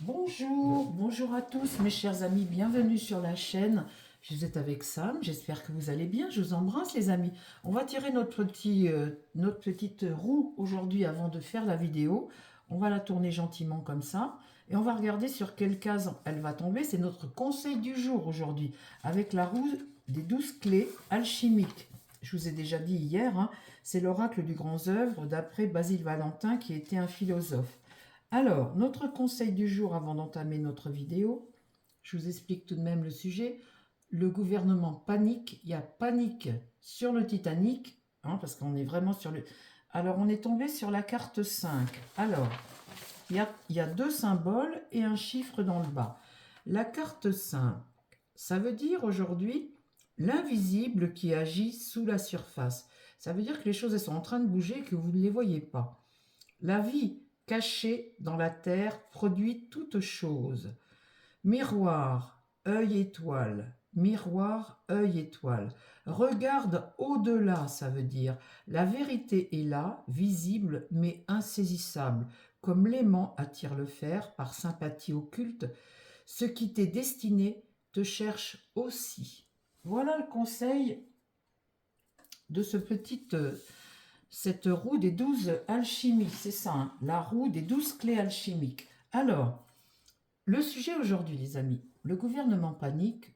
Bonjour à tous mes chers amis, bienvenue sur la chaîne. Vous êtes avec Sam, j'espère que vous allez bien, je vous embrasse les amis. On va tirer notre petite roue aujourd'hui avant de faire la vidéo. On va la tourner gentiment comme ça et on va regarder sur quelle case elle va tomber. C'est notre conseil du jour aujourd'hui avec la roue des 12 clés alchimiques. Je vous ai déjà dit hier, hein, c'est l'oracle du grand œuvre d'après Basile Valentin qui était un philosophe. Alors, notre conseil du jour avant d'entamer notre vidéo, je vous explique tout de même le sujet. Le gouvernement panique, il y a panique sur le Titanic, hein, parce qu'on est vraiment sur le... Alors, on est tombé sur la carte 5. Alors, il y a deux symboles et un chiffre dans le bas. La carte 5, ça veut dire aujourd'hui l'invisible qui agit sous la surface. Ça veut dire que les choses elles sont en train de bouger et que vous ne les voyez pas. La vie cachée dans la terre produit toute chose. Miroir, œil étoile. Miroir, œil étoile. Regarde au-delà, ça veut dire. La vérité est là, visible mais insaisissable. Comme l'aimant attire le fer par sympathie occulte, ce qui t'est destiné te cherche aussi. Voilà le conseil de cette roue des 12 alchimies, c'est ça, hein, la roue des 12 clés alchimiques. Alors, le sujet aujourd'hui, les amis, le gouvernement panique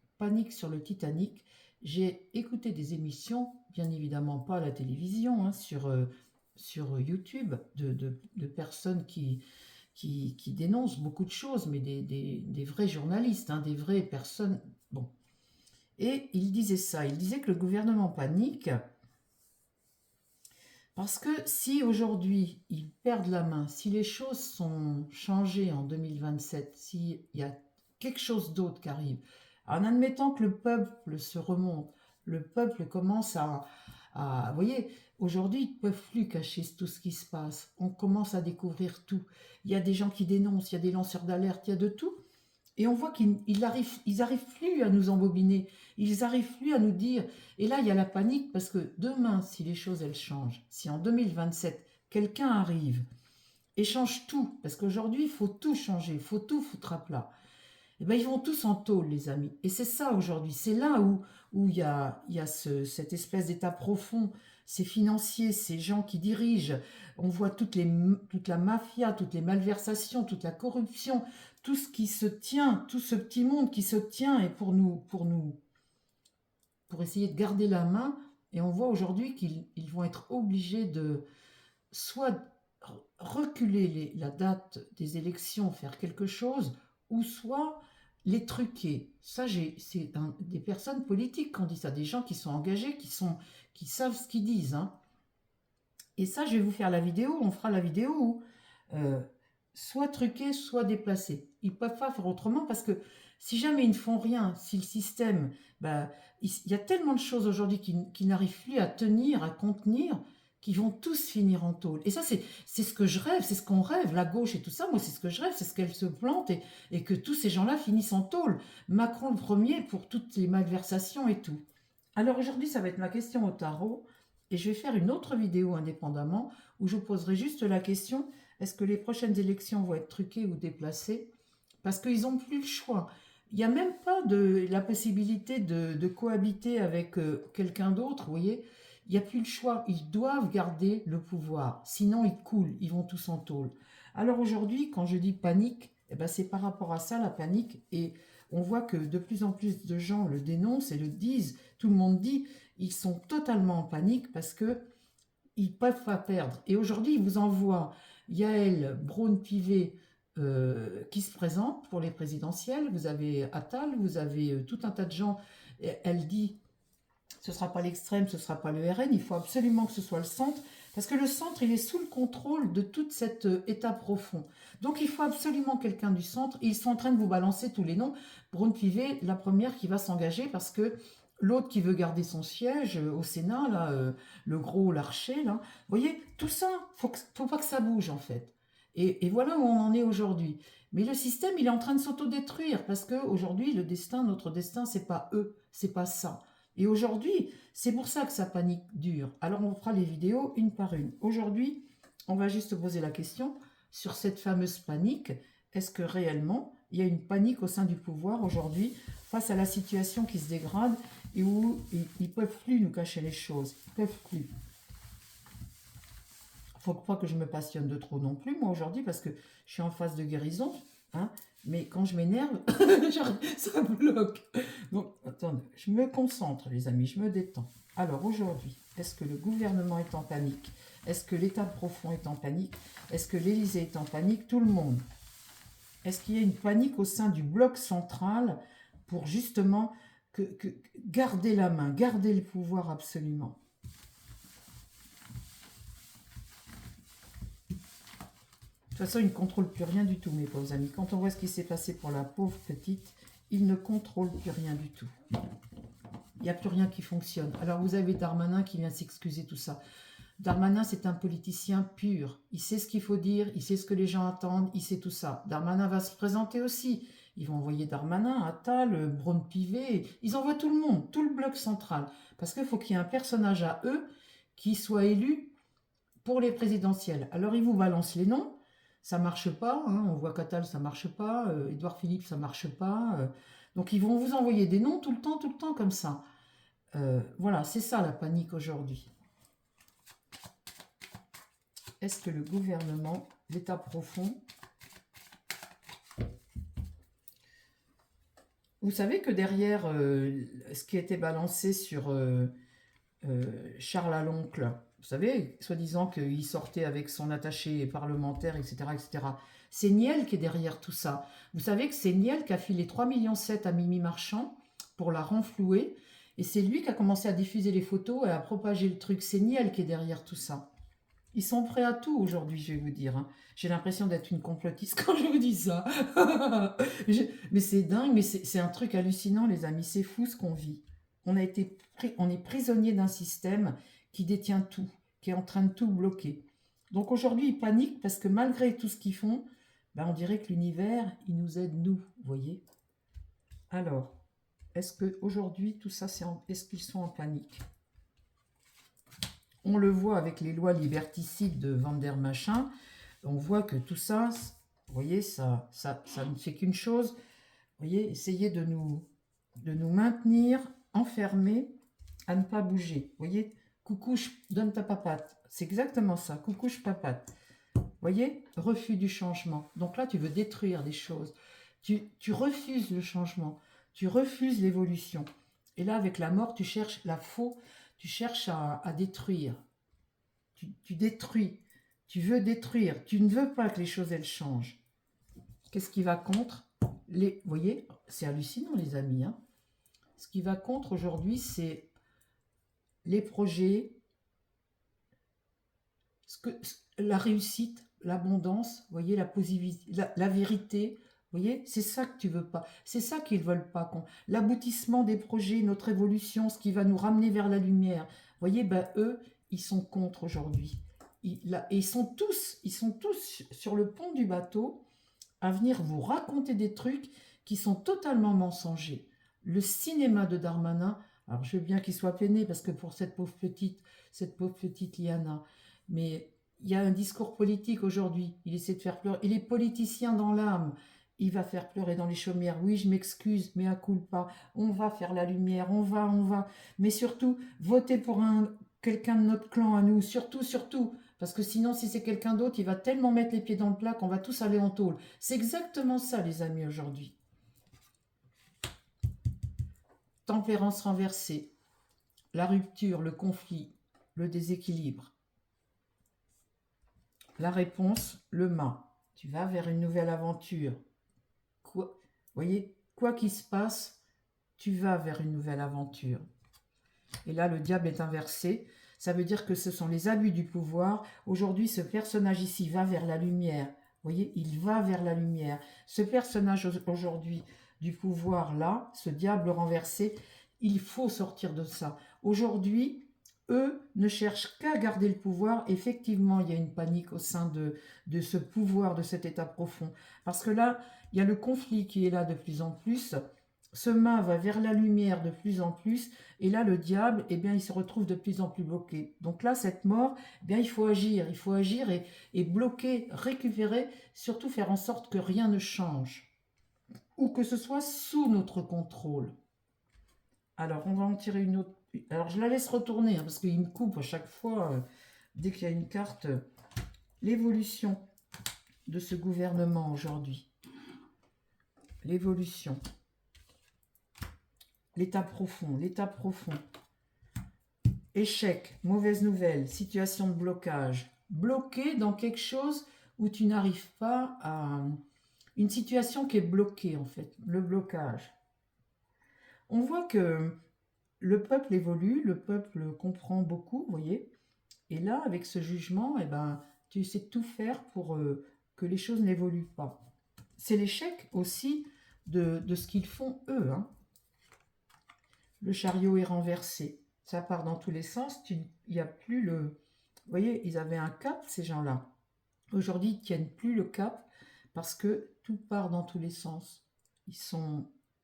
sur le Titanic. J'ai écouté des émissions, bien évidemment pas à la télévision, hein, sur YouTube, de personnes qui dénoncent beaucoup de choses, mais des vrais journalistes, hein, des vraies personnes. Bon. Et il disait ça, il disait que le gouvernement panique parce que si aujourd'hui ils perdent la main, si les choses sont changées en 2027, s'il y a quelque chose d'autre qui arrive, en admettant que le peuple se remonte, le peuple commence vous voyez, aujourd'hui ils ne peuvent plus cacher tout ce qui se passe, on commence à découvrir tout. Il y a des gens qui dénoncent, il y a des lanceurs d'alerte, il y a de tout. Et on voit qu'ils arrivent plus à nous embobiner, ils n'arrivent plus à nous dire. Et là, il y a la panique parce que demain, si les choses elles changent, si en 2027 quelqu'un arrive et change tout, parce qu'aujourd'hui il faut tout changer, il faut tout foutre à plat, eh ben, ils vont tous en tôle, les amis. Et c'est ça aujourd'hui, c'est là où il y a cette espèce d'état profond, ces financiers, ces gens qui dirigent. On voit toute la mafia, toutes les malversations, toute la corruption, tout ce qui se tient, tout ce petit monde qui se tient et pour essayer de garder la main. Et on voit aujourd'hui qu'ils vont être obligés de soit reculer la date des élections, faire quelque chose, ou soit les truquer. Ça, c'est des personnes politiques qui ont dit ça, des gens qui sont engagés, qui savent ce qu'ils disent, hein. Et ça, je vais vous faire la vidéo, on fera la vidéo où soit truqué, soit déplacé. Ils ne peuvent pas faire autrement parce que si jamais ils ne font rien, si le système, bah, il y a tellement de choses aujourd'hui qui n'arrivent plus à tenir, à contenir, qui vont tous finir en tôle. Et ça, c'est ce que je rêve, c'est ce qu'on rêve, la gauche et tout ça, moi c'est ce que je rêve, c'est ce qu'elle se plante et que tous ces gens-là finissent en tôle. Macron le premier pour toutes les malversations et tout. Alors aujourd'hui, ça va être ma question au tarot et je vais faire une autre vidéo indépendamment où je vous poserai juste la question, est-ce que les prochaines élections vont être truquées ou déplacées? Parce qu'ils n'ont plus le choix. Il n'y a même pas la possibilité de cohabiter avec quelqu'un d'autre, vous voyez. Il n'y a plus le choix. Ils doivent garder le pouvoir. Sinon, ils coulent. Ils vont tous en tôle. Alors aujourd'hui, quand je dis panique, eh ben, c'est par rapport à ça, la panique. Et on voit que de plus en plus de gens le dénoncent et le disent. Tout le monde dit, ils sont totalement en panique parce que ils ne peuvent pas perdre. Et aujourd'hui, ils vous envoient Yael Braun-Pivet qui se présente pour les présidentielles. Vous avez Attal, vous avez tout un tas de gens. Elle dit, ce ne sera pas l'extrême, ce ne sera pas le RN, il faut absolument que ce soit le centre, parce que le centre, il est sous le contrôle de tout cet état profond. Donc il faut absolument quelqu'un du centre. Ils sont en train de vous balancer tous les noms. Braun-Pivet, la première qui va s'engager, parce que l'autre qui veut garder son siège au Sénat, là, le gros Larcher, là. Vous voyez, tout ça, faut pas que ça bouge, en fait. Et voilà où on en est aujourd'hui. Mais le système, il est en train de s'autodétruire, parce qu'aujourd'hui, notre destin, c'est pas eux, c'est pas ça. Et aujourd'hui, c'est pour ça que sa panique dure. Alors, on fera les vidéos une par une. Aujourd'hui, on va juste poser la question sur cette fameuse panique. est-ce que réellement, il y a une panique au sein du pouvoir aujourd'hui face à la situation qui se dégrade et où ils ne peuvent plus nous cacher les choses. Ils ne peuvent plus. Il ne faut pas que je me passionne de trop non plus, moi, aujourd'hui, parce que je suis en phase de guérison. Hein, mais quand je m'énerve, ça bloque. Donc, attendez, je me concentre, les amis, je me détends. Alors, aujourd'hui, est-ce que le gouvernement est en panique? Est-ce que l'État profond est en panique? Est-ce que l'Élysée est en panique? Tout le monde. Est-ce qu'il y a une panique au sein du bloc central pour justement garder la main, garder le pouvoir absolument? De toute façon, il ne contrôle plus rien du tout, mes pauvres amis. Quand on voit ce qui s'est passé pour la pauvre petite, il ne contrôle plus rien du tout. Il n'y a plus rien qui fonctionne. Alors, vous avez Darmanin qui vient s'excuser, tout ça. Darmanin, c'est un politicien pur. Il sait ce qu'il faut dire, il sait ce que les gens attendent, il sait tout ça. Darmanin va se présenter aussi. Ils vont envoyer Darmanin, Attal, Braun-Pivet. Ils envoient tout le monde, tout le bloc central. Parce qu'il faut qu'il y ait un personnage à eux qui soit élu pour les présidentielles. Alors, ils vous balancent les noms. Ça ne marche pas. Hein. On voit qu'Attal, ça ne marche pas. Édouard Philippe, ça ne marche pas. Donc, ils vont vous envoyer des noms tout le temps, comme ça. Voilà, c'est ça la panique aujourd'hui. Est-ce que le gouvernement, l'État profond... Vous savez que derrière ce qui a été balancé sur Charles Aloncle, vous savez, soi-disant qu'il sortait avec son attaché parlementaire, etc., etc. C'est Niel qui est derrière tout ça. Vous savez que c'est Niel qui a filé 3,7 millions à Mimi Marchand pour la renflouer. Et c'est lui qui a commencé à diffuser les photos et à propager le truc. C'est Niel qui est derrière tout ça. Ils sont prêts à tout aujourd'hui, je vais vous dire. Hein. J'ai l'impression d'être une complotiste quand je vous dis ça. Mais c'est dingue, mais c'est un truc hallucinant, les amis. C'est fou ce qu'on vit. On est prisonnier d'un système qui détient tout, qui est en train de tout bloquer. Donc aujourd'hui, ils paniquent parce que malgré tout ce qu'ils font, ben on dirait que l'univers, il nous aide, nous, vous voyez. Alors, est-ce qu'aujourd'hui, tout ça, est-ce qu'ils sont en panique? On le voit avec les lois liberticides de Van der Machin. On voit que tout ça, vous voyez, ça ne fait qu'une chose. Vous voyez, essayer de nous maintenir enfermés à ne pas bouger. Vous voyez, coucouche, donne ta papate. C'est exactement ça, coucouche, papate. Vous voyez, refus du changement. Donc là, tu veux détruire des choses. Tu refuses le changement. Tu refuses l'évolution. Et là, avec la mort, tu cherches la faux. Tu cherches à détruire. Tu détruis. Tu veux détruire. Tu ne veux pas que les choses, elles changent. Qu'est-ce qui va contre? Vous voyez, c'est hallucinant, les amis. Hein. Ce qui va contre aujourd'hui, c'est les projets, la réussite, l'abondance, vous voyez, la positivité, la vérité. Vous voyez, c'est ça que tu veux pas. C'est ça qu'ils veulent pas. L'aboutissement des projets, notre évolution, ce qui va nous ramener vers la lumière. Vous voyez, ben, eux, ils sont contre aujourd'hui. Et ils sont tous sur le pont du bateau à venir vous raconter des trucs qui sont totalement mensongers. Le cinéma de Darmanin, alors je veux bien qu'il soit peiné parce que pour cette pauvre petite Liana, mais il y a un discours politique aujourd'hui, il essaie de faire pleurer, il est politicien dans l'âme, il va faire pleurer dans les chaumières, oui je m'excuse, mais à culpa, on va faire la lumière, on va, mais surtout, votez pour quelqu'un de notre clan à nous, surtout, parce que sinon si c'est quelqu'un d'autre, il va tellement mettre les pieds dans le plat qu'on va tous aller en tôle. C'est exactement ça les amis aujourd'hui. Tempérance renversée, la rupture, le conflit, le déséquilibre. La réponse, le mât. Tu vas vers une nouvelle aventure. Voyez, quoi qu'il se passe, tu vas vers une nouvelle aventure. Et là, le diable est inversé. Ça veut dire que ce sont les abus du pouvoir. Aujourd'hui, ce personnage ici va vers la lumière. Vous voyez, il va vers la lumière. Ce personnage aujourd'hui du pouvoir là, ce diable renversé, il faut sortir de ça. Aujourd'hui, eux ne cherchent qu'à garder le pouvoir. Effectivement, il y a une panique au sein de ce pouvoir, de cet état profond. Parce que là, il y a le conflit qui est là de plus en plus. Ce mât va vers la lumière de plus en plus, et là, le diable, eh bien, il se retrouve de plus en plus bloqué. Donc là, cette mort, eh bien, il faut agir et bloquer, récupérer, surtout faire en sorte que rien ne change, ou que ce soit sous notre contrôle. Alors, on va en tirer une autre. Alors, je la laisse retourner, hein, parce qu'il me coupe à chaque fois, dès qu'il y a une carte, l'évolution de ce gouvernement aujourd'hui. L'évolution. L'état profond, l'état profond. Échec, mauvaise nouvelle, situation de blocage. Bloqué dans quelque chose où tu n'arrives pas à... Une situation qui est bloquée, en fait, le blocage. On voit que le peuple évolue, le peuple comprend beaucoup, vous voyez. Et là, avec ce jugement, eh ben, tu essaies de tout faire pour que les choses n'évoluent pas. C'est l'échec aussi de ce qu'ils font eux. Hein. Le chariot est renversé. Ça part dans tous les sens. Il n'y a plus le... Vous voyez, ils avaient un cap, ces gens-là. Aujourd'hui, ils ne tiennent plus le cap parce que tout part dans tous les sens.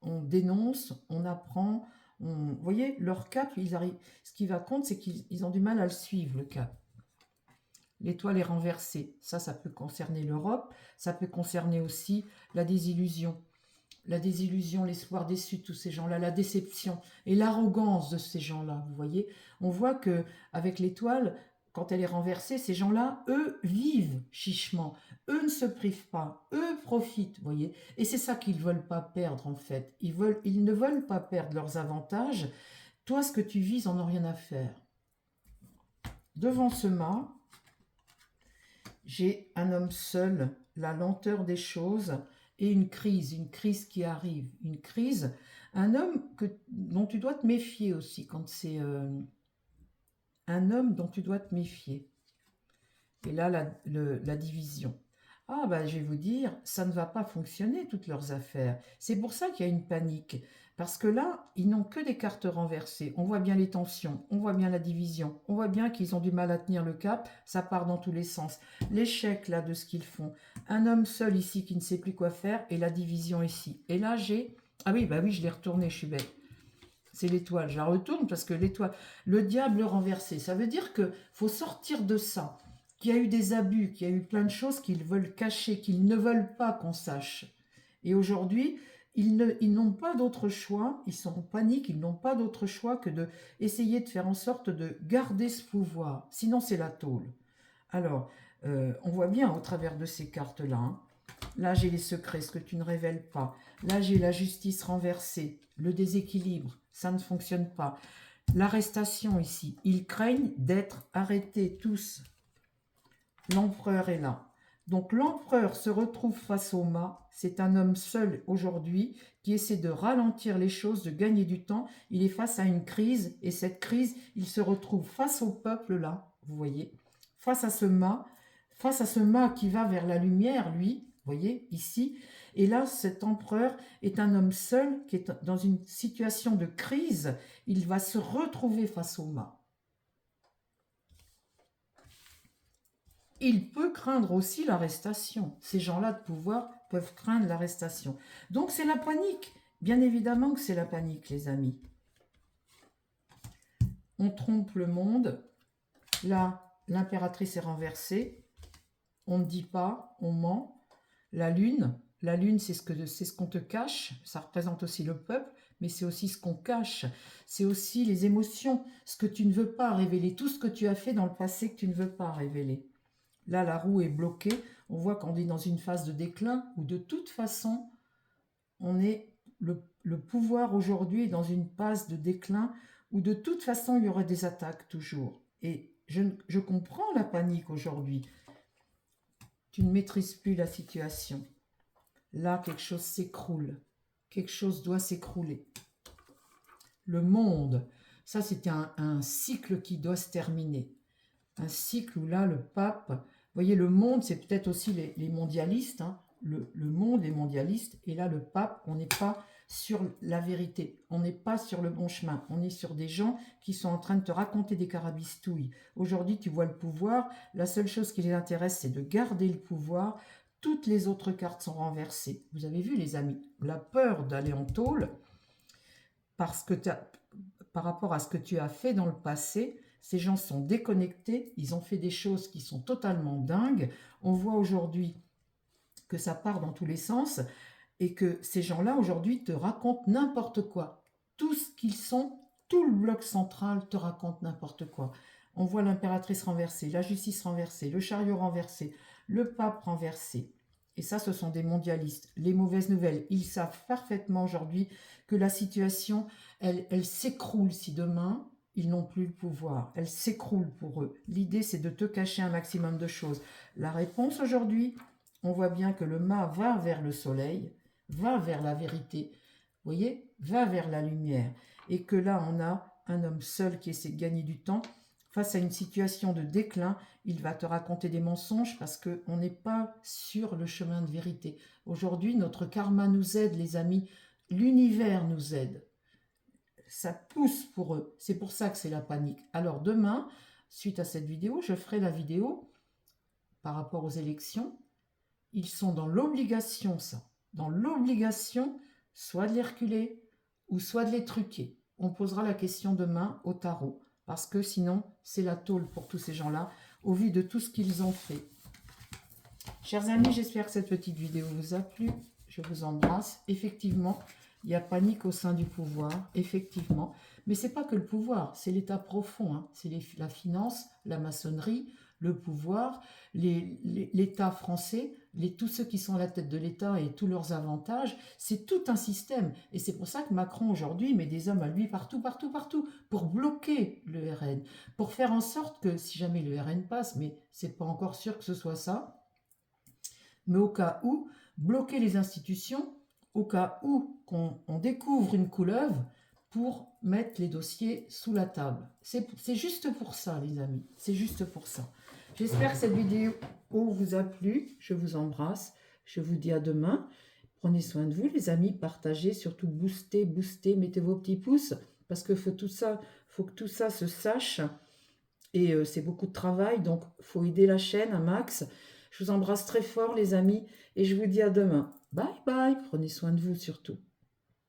On dénonce, on apprend. Vous voyez, leur cap, ce qui va compte, c'est qu'ils ont du mal à le suivre, le cap. L'étoile est renversée. Ça peut concerner l'Europe. Ça peut concerner aussi la désillusion. La désillusion, l'espoir déçu de tous ces gens-là, la déception et l'arrogance de ces gens-là, vous voyez. On voit que avec l'étoile, quand elle est renversée, ces gens-là, eux, vivent chichement. Eux ne se privent pas. Eux profitent, vous voyez. Et c'est ça qu'ils ne veulent pas perdre, en fait. Ils ne veulent pas perdre leurs avantages. Toi, ce que tu vises, en a rien à faire. Devant ce mât, j'ai un homme seul, la lenteur des choses et une crise qui arrive, une crise. Un homme dont tu dois te méfier aussi, quand c'est un homme dont tu dois te méfier. Et là, la division. Ah, bah, je vais vous dire, ça ne va pas fonctionner, toutes leurs affaires. C'est pour ça qu'il y a une panique. Parce que là, ils n'ont que des cartes renversées. On voit bien les tensions, on voit bien la division, on voit bien qu'ils ont du mal à tenir le cap, ça part dans tous les sens. L'échec, là, de ce qu'ils font. Un homme seul ici qui ne sait plus quoi faire, et la division ici. Et là, j'ai... Ah oui, bah oui, je l'ai retourné, je suis bête. C'est l'étoile, je la retourne parce que l'étoile... Le diable renversé, ça veut dire qu'il faut sortir de ça. Qu'il y a eu des abus, qu'il y a eu plein de choses qu'ils veulent cacher, qu'ils ne veulent pas qu'on sache. Et aujourd'hui, ils n'ont pas d'autre choix, ils sont en panique, ils n'ont pas d'autre choix que d'essayer de faire en sorte de garder ce pouvoir. Sinon, c'est la tôle. Alors, on voit bien au travers de ces cartes-là. Hein. Là, j'ai les secrets, ce que tu ne révèles pas. Là, j'ai la justice renversée, le déséquilibre, ça ne fonctionne pas. L'arrestation ici, ils craignent d'être arrêtés tous. L'empereur est là. Donc l'empereur se retrouve face au mât. C'est un homme seul aujourd'hui qui essaie de ralentir les choses, de gagner du temps. Il est face à une crise et cette crise, il se retrouve face au peuple là, vous voyez, face à ce mât qui va vers la lumière, lui, vous voyez, ici. Et là, cet empereur est un homme seul qui est dans une situation de crise. Il va se retrouver face au mât. Il peut craindre aussi l'arrestation. Ces gens-là de pouvoir peuvent craindre l'arrestation. Donc c'est la panique. Bien évidemment que c'est la panique, les amis. On trompe le monde. Là, l'impératrice est renversée. On ne dit pas, on ment. La lune, c'est ce qu'on te cache. Ça représente aussi le peuple, mais c'est aussi ce qu'on cache. C'est aussi les émotions, ce que tu ne veux pas révéler, tout ce que tu as fait dans le passé que tu ne veux pas révéler. Là, la roue est bloquée. On voit qu'on est dans une phase de déclin où de toute façon, le pouvoir aujourd'hui est dans une phase de déclin où de toute façon, il y aurait des attaques toujours. Et je comprends la panique aujourd'hui. Tu ne maîtrises plus la situation. Là, quelque chose s'écroule. Quelque chose doit s'écrouler. Le monde, ça c'était un cycle qui doit se terminer. Un cycle où là, le pape... Vous voyez, le monde, c'est peut-être aussi les mondialistes. Hein. Le monde est mondialiste. Et là, le pape, on n'est pas sur la vérité. On n'est pas sur le bon chemin. On est sur des gens qui sont en train de te raconter des carabistouilles. Aujourd'hui, tu vois le pouvoir. La seule chose qui les intéresse, c'est de garder le pouvoir. Toutes les autres cartes sont renversées. Vous avez vu, les amis, la peur d'aller en tôle. parce que par rapport à ce que tu as fait dans le passé, ces gens sont déconnectés, ils ont fait des choses qui sont totalement dingues. On voit aujourd'hui que ça part dans tous les sens et que ces gens-là aujourd'hui te racontent n'importe quoi. Tout ce qu'ils sont, tout le bloc central te raconte n'importe quoi. On voit l'impératrice renversée, la justice renversée, le chariot renversé, le pape renversé. Et ça, ce sont des mondialistes. Les mauvaises nouvelles, ils savent parfaitement aujourd'hui que la situation, elle s'écroule si demain, ils n'ont plus le pouvoir. Elle s'écroule pour eux. L'idée, c'est de te cacher un maximum de choses. La réponse aujourd'hui, on voit bien que le mât va vers le soleil, va vers la vérité, vous voyez, va vers la lumière. Et que là, on a un homme seul qui essaie de gagner du temps. Face à une situation de déclin, il va te raconter des mensonges parce qu'on n'est pas sur le chemin de vérité. Aujourd'hui, notre karma nous aide, les amis. L'univers nous aide. Ça pousse pour eux. C'est pour ça que c'est la panique. Alors demain, suite à cette vidéo, je ferai la vidéo par rapport aux élections. Ils sont dans l'obligation, ça. Dans l'obligation, soit de les reculer ou soit de les truquer. On posera la question demain au tarot. Parce que sinon, c'est la tôle pour tous ces gens-là, au vu de tout ce qu'ils ont fait. Chers amis, j'espère que cette petite vidéo vous a plu. Je vous embrasse. Effectivement, il y a panique au sein du pouvoir, effectivement. Mais ce n'est pas que le pouvoir, c'est l'état profond. Hein. C'est la finance, la maçonnerie, le pouvoir, l'État français, tous ceux qui sont à la tête de l'État et tous leurs avantages. C'est tout un système. Et c'est pour ça que Macron, aujourd'hui, met des hommes à lui partout, partout, partout, pour bloquer le RN, pour faire en sorte que, si jamais le RN passe, mais ce n'est pas encore sûr que ce soit ça, mais au cas où, bloquer les institutions, au cas où on découvre une couleuvre pour mettre les dossiers sous la table. C'est juste pour ça, les amis, c'est juste pour ça. J'espère que cette vidéo vous a plu, je vous embrasse, je vous dis à demain. Prenez soin de vous, les amis, partagez, surtout boostez, mettez vos petits pouces, parce que faut que tout ça se sache, et c'est beaucoup de travail, donc il faut aider la chaîne un max. Je vous embrasse très fort, les amis, et je vous dis à demain. Bye bye, prenez soin de vous surtout.